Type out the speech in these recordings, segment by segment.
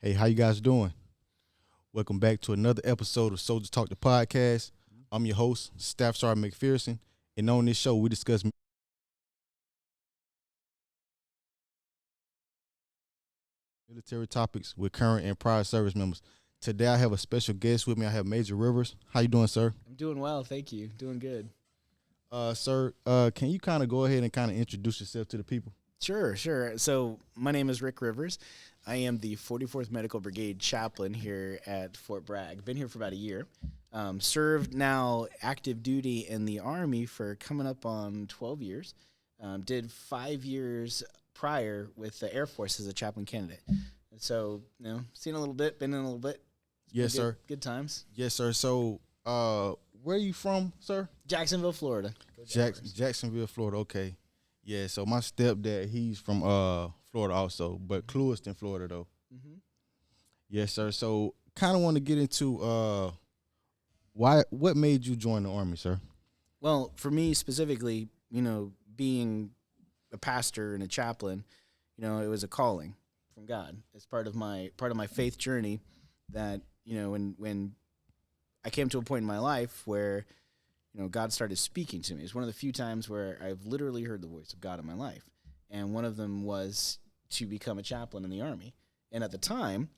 Hey, how you guys doing? Welcome back to another episode of Soldiers Talk the Podcast. I'm your host, Staff Sergeant McPherson, and on this show we discuss military topics with current and prior service members. Today I have a special guest with me. I have Major Rivers. How you doing, sir? I'm doing well, thank you. Doing good. Sir, can you kind of go ahead and kind of introduce yourself to the people? Sure. So my name is Rick Rivers. I am the 44th Medical Brigade Chaplain here at Fort Bragg. Been here for about a year. Served now active duty in the Army for coming up on 12 years. Did 5 years prior with the Air Force as a chaplain candidate. So, seen a little bit, been in a little bit. Yes, sir. Good times. Yes, sir. So, where are you from, sir? Jacksonville, Florida. Jacksonville, Florida. Okay. Yeah, so my stepdad, he's from Florida also, but Clewiston, Florida though. Mm-hmm. Yes, sir. So kind of want to get into what made you join the Army, sir? Well, for me specifically, being a pastor and a chaplain, it was a calling from God. It's part of my faith journey that, when I came to a point in my life where, God started speaking to me. It's one of the few times where I've literally heard the voice of God in my life. And one of them was to become a chaplain in the Army. And at the time,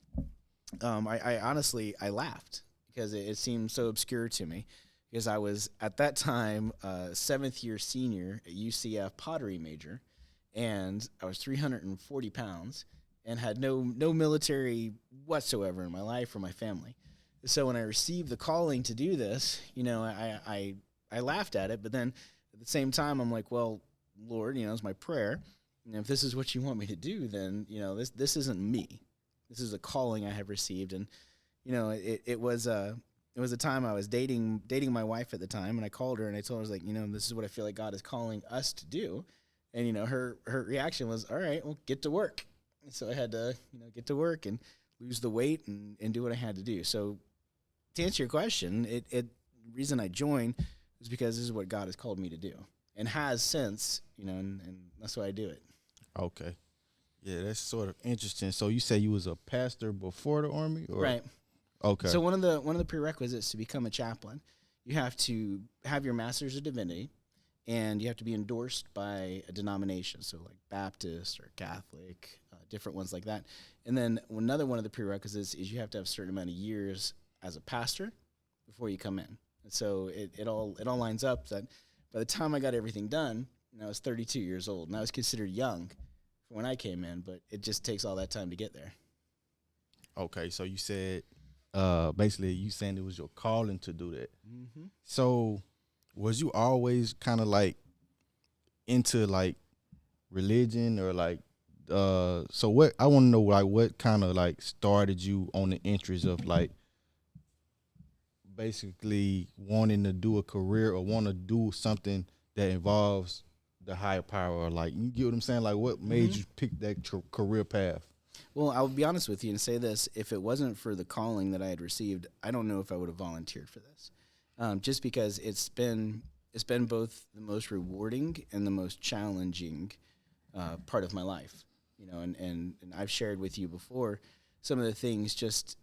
I honestly laughed because it seemed so obscure to me, because I was at that time a 7th year senior at UCF pottery major, and I was 340 pounds and had no military whatsoever in my life or my family. So when I received the calling to do this, I laughed at it, but then at the same time, I'm like, well, Lord, it's my prayer. And if this is what you want me to do, then, this isn't me. This is a calling I have received. And, it was a time I was dating my wife at the time, and I called her and I told her, I was like, this is what I feel like God is calling us to do. And, her reaction was, all right, well, get to work. And so I had to, get to work and lose the weight and do what I had to do. So to answer your question, the reason I joined is because this is what God has called me to do and has since, and that's why I do it. Okay. Yeah, that's sort of interesting. So you say you was a pastor before the Army, or? Right. Okay. So one of the prerequisites to become a chaplain, you have to have your master's of divinity, and you have to be endorsed by a denomination, so like Baptist or Catholic, different ones like that. And then another one of the prerequisites is you have to have a certain amount of years as a pastor before you come in. And so it all lines up that by the time I got everything done, I was 32 years old, and I was considered young when I came in, but it just takes all that time to get there. Okay, so you said basically you saying it was your calling to do that. Mm-hmm. So was you always kind of like into like religion, or like so what I want to know, like what kind of like started you on the interest of like basically wanting to do a career or want to do something that involves the higher power, or like, you get what I'm saying? Like what made you pick that career path? Well, I'll be honest with you and say this. If it wasn't for the calling that I had received, I don't know if I would have volunteered for this. Just because it's been both the most rewarding and the most challenging part of my life. And I've shared with you before some of the things just,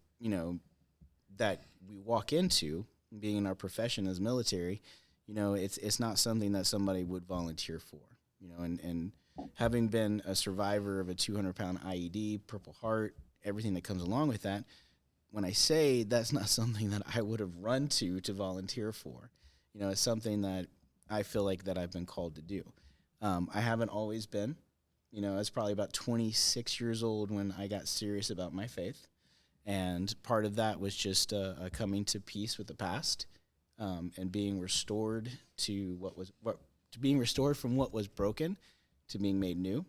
that we walk into being in our profession as military. It's not something that somebody would volunteer for, and having been a survivor of a 200-pound IED, Purple Heart, everything that comes along with that, when I say that's not something that I would have run to volunteer for, it's something that I feel like that I've been called to do. I haven't always been, I was probably about 26 years old when I got serious about my faith. And part of that was just coming to peace with the past, and being restored to being restored from what was broken to being made new.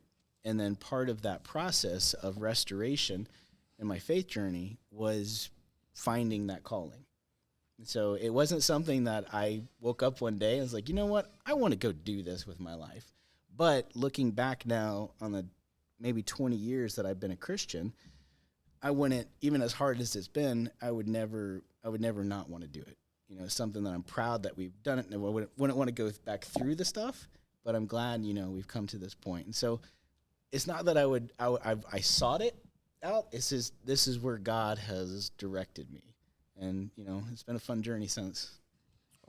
And then part of that process of restoration in my faith journey was finding that calling. And so it wasn't something that I woke up one day and was like, you know what, I want to go do this with my life. But looking back now on the maybe 20 years that I've been a Christian, I wouldn't, even as hard as it's been, I would never not want to do it. It's something that I'm proud that we've done it, and I wouldn't want to go back through the stuff, but I'm glad, we've come to this point. And so it's not that I sought it out. This is where God has directed me, and it's been a fun journey since.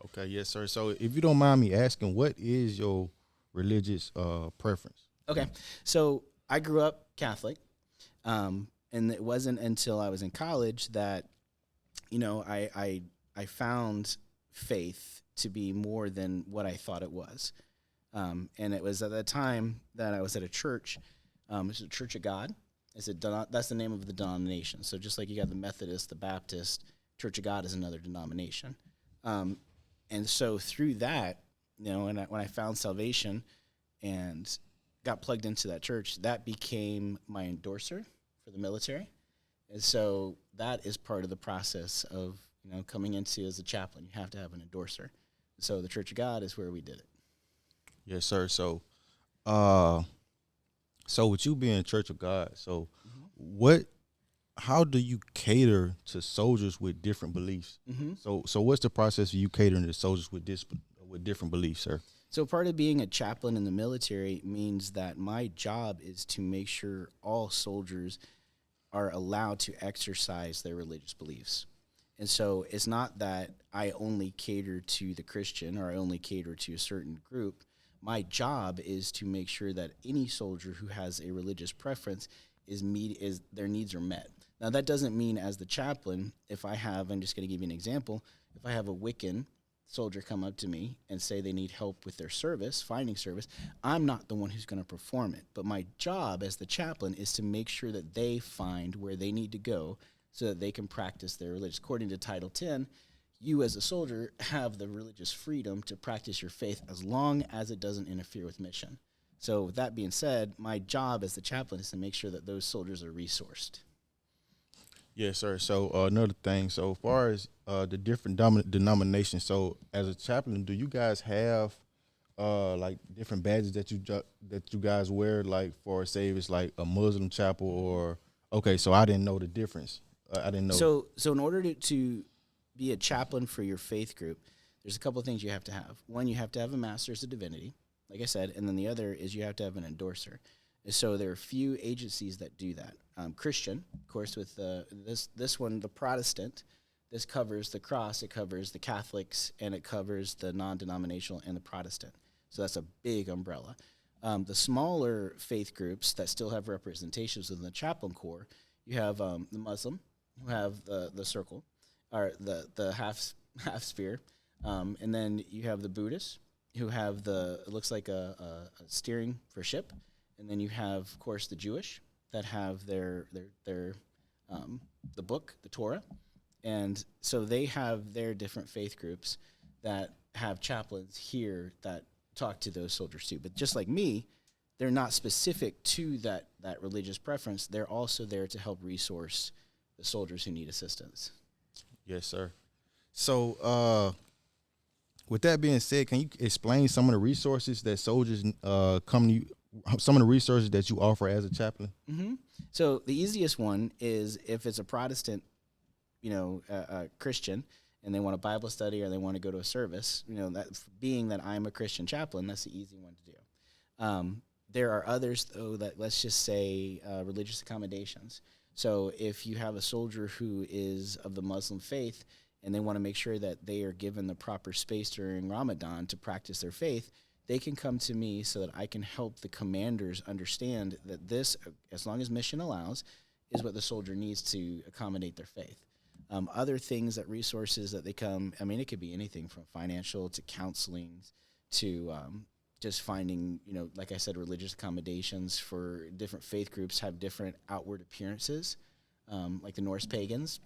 Okay, yes, sir. So if you don't mind me asking, what is your religious preference? Okay, so I grew up Catholic, and it wasn't until I was in college that I found faith to be more than what I thought it was. And it was at that time that I was at a church. It's a Church of God. That's the name of the denomination. So just like you got the Methodist, the Baptist, Church of God is another denomination. And so through that, when I found salvation and got plugged into that church, that became my endorser for the military. And so that is part of the process of coming into as a chaplain. You have to have an endorser. So the Church of God is where we did it. Yes, sir. So, so with you being Church of God, so how do you cater to soldiers with different beliefs? So what's the process of you catering to soldiers with different beliefs, sir? So part of being a chaplain in the military means that my job is to make sure all soldiers are allowed to exercise their religious beliefs. And so it's not that I only cater to the Christian or I only cater to a certain group. My job is to make sure that any soldier who has a religious preference is their needs are met. Now that doesn't mean as the chaplain, I'm just going to give you an example, if I have a Wiccan soldier come up to me and say they need help with their service, finding service, I'm not the one who's going to perform it. But my job as the chaplain is to make sure that they find where they need to go so that they can practice their religion. According to Title 10, you as a soldier have the religious freedom to practice your faith as long as it doesn't interfere with mission. So with that being said, my job as the chaplain is to make sure that those soldiers are resourced. Yes, sir. So another thing, so as far as the different denominations, so as a chaplain, do you guys have like different badges that you guys wear, like for say if it's like a Muslim chapel or okay? So I didn't know the difference. I didn't know. So in order to be a chaplain for your faith group, there's a couple of things you have to have. One, you have to have a master's of divinity, like I said, and then the other is you have to have an endorser. So there are a few agencies that do that. Christian, of course, with this one, the Protestant, this covers the cross, it covers the Catholics, and it covers the non-denominational and the Protestant. So that's a big umbrella. The smaller faith groups that still have representations within the chaplain corps, you have the Muslim, who have the circle, or the half sphere, and then you have the Buddhists, who have it looks like a steering for a ship. And then you have, of course, the Jewish that have their the book, the Torah, and so they have their different faith groups that have chaplains here that talk to those soldiers too. But just like me, they're not specific to that religious preference. They're also there to help resource the soldiers who need assistance. Yes, sir. So with that being said, can you explain some of the resources that soldiers come to you? Some of the resources that you offer as a chaplain? Mm-hmm. So the easiest one is if it's a Protestant, Christian, and they want a Bible study or they want to go to a service, that being that I'm a Christian chaplain, that's the easy one to do. There are others, though, that let's just say religious accommodations. So if you have a soldier who is of the Muslim faith and they want to make sure that they are given the proper space during Ramadan to practice their faith, they can come to me so that I can help the commanders understand that this, as long as mission allows, is what the soldier needs to accommodate their faith. Other things resources that they come, it could be anything from financial to counseling to just finding, like I said, religious accommodations for different faith groups have different outward appearances, like the Norse pagans.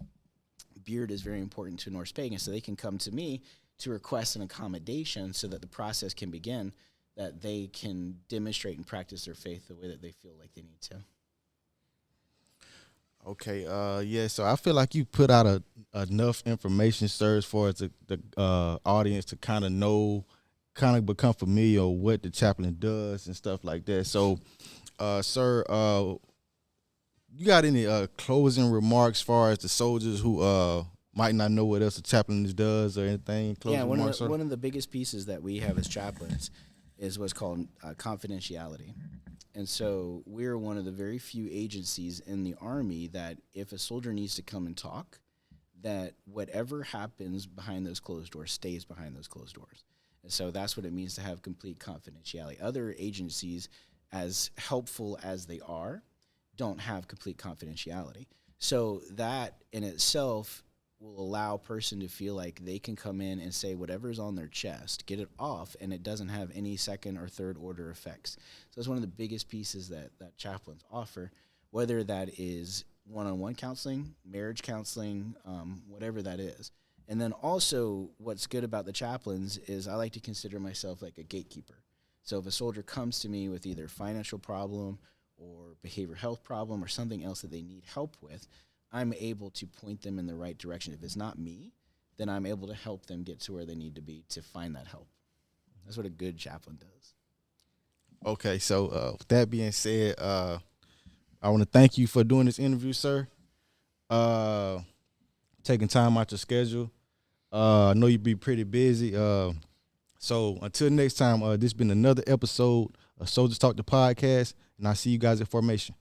Beard is very important to Norse pagans, so they can come to me to request an accommodation so that the process can begin, that they can demonstrate and practice their faith the way that they feel like they need to. Okay, yeah, so I feel like you put out enough information, sir, as far as the audience to kind of become familiar with what the chaplain does and stuff like that. So, sir, you got any closing remarks as far as the soldiers who might not know what else a chaplain does or anything? One of the biggest pieces that we have as chaplains is what's called confidentiality. And so we're one of the very few agencies in the Army that if a soldier needs to come and talk, that whatever happens behind those closed doors stays behind those closed doors. And so that's what it means to have complete confidentiality. Other agencies, as helpful as they are, don't have complete confidentiality. So that in itself will allow a person to feel like they can come in and say whatever's on their chest, get it off, and it doesn't have any second or third order effects. So it's one of the biggest pieces that chaplains offer, whether that is one-on-one counseling, marriage counseling, whatever that is. And then also what's good about the chaplains is I like to consider myself like a gatekeeper. So if a soldier comes to me with either a financial problem or behavioral health problem or something else that they need help with, I'm able to point them in the right direction. If it's not me, then I'm able to help them get to where they need to be to find that help. That's what a good chaplain does. Okay, so with that being said, I want to thank you for doing this interview, sir. Taking time out your schedule. I know you be pretty busy. So until next time, this has been another episode of Soldiers Talk the Podcast, and I'll see you guys at formation.